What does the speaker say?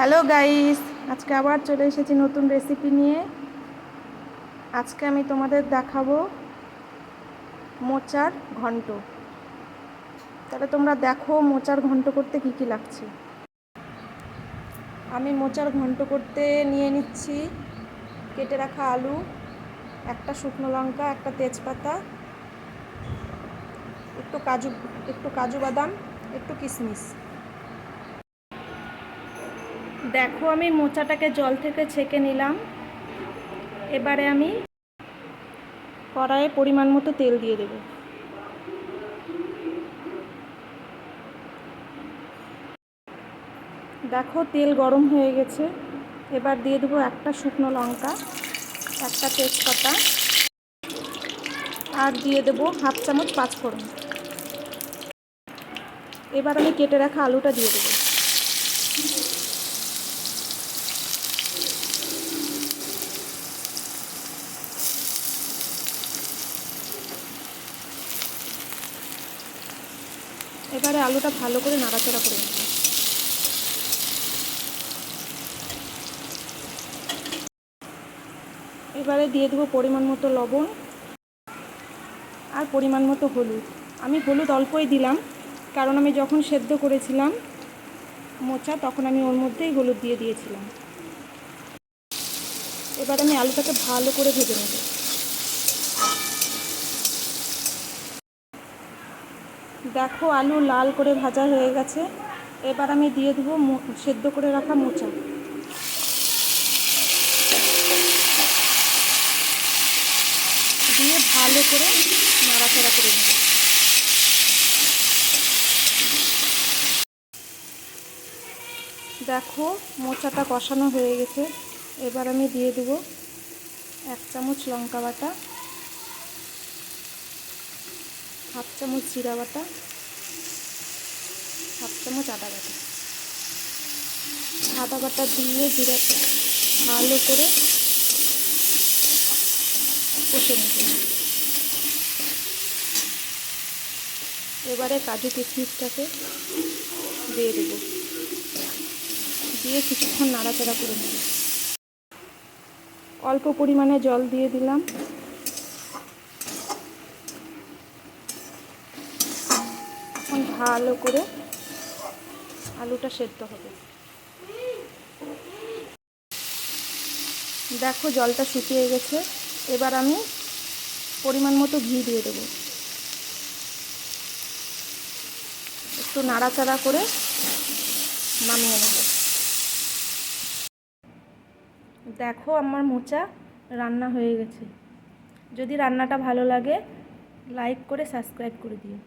Hello guys, আজকে আবার চলে এসেছি নতুন রেসিপি নিয়ে। আজকে আমি তোমাদের দেখাবো মোচার ঘন্ট। তাহলে তোমরা দেখো মোচার ঘন্ট করতে কি কি লাগছে। আমি মোচার ঘন্ট করতে নিয়ে নিচ্ছি কেটে রাখা আলু, একটা শুকনো লঙ্কা, একটা তেজপাতা, একটু কাজু বাদাম, একটু কিশমিশ। দেখো আমি মোচাটাকে জল থেকে ছেঁকে নিলাম। এবারে আমি কড়াইয়ে পরিমাণ মতো তেল দিয়ে দেব। দেখো তেল গরম হয়ে গেছে। এবার দিয়ে দেবো একটা শুকনো লঙ্কা, একটা তেজপাতা, আর দিয়ে দেবো হাফ চামচ পাঁচফোড়ন। এবার আমি কেটে রাখা আলুটা দিয়ে দেবো। এবারে আলুটা ভালো করে নাড়াচাড়া করে নেব। এবারে দিয়ে দেবো পরিমাণ মতো লবণ আর পরিমাণ মতো হলুদ। আমি হলুদ অল্পই দিলাম, কারণ আমি যখন সেদ্ধ করেছিলাম মোচা তখন আমি ওর মধ্যেই হলুদ দিয়ে দিয়েছিলাম। এবার আমি আলুটাকে ভালো করে ভেজে নেব। দেখো আলু লাল করে ভাজা হয়ে গেছে। এবার আমি দিয়ে দেবো সেদ্ধ করে রাখা মোচা। দিয়ে ভালো করে নাড়াচাড়া করে নেব। দেখো মোচাটা কষানো হয়ে গেছে। এবার আমি দিয়ে দেবো এক চামচ লঙ্কা বাটা, হাফ চামচ জিরা বাটা, হাফ চামচ আদা বাটা। আদা বাটা দিয়ে জিরা ভালো করে কষে নেব। এবারে কাজু কিশমিশটাকে দিয়ে দেবো, দিয়ে কিছুক্ষণ নাড়াচাড়া করে নেব। অল্প পরিমাণে জল দিয়ে দিলাম। এখন ভালো করে আলুটা সেদ্ধ হবে। দেখো জলটা শুকিয়ে গেছে। এবার আমি পরিমাণ মতো ঘি দিয়ে দেবো। একটু নাড়াচাড়া করে নামিয়ে নেব। দেখো আমার মোচা রান্না হয়ে গেছে। যদি রান্নাটা ভালো লাগে লাইক করে সাবস্ক্রাইব করে দিও।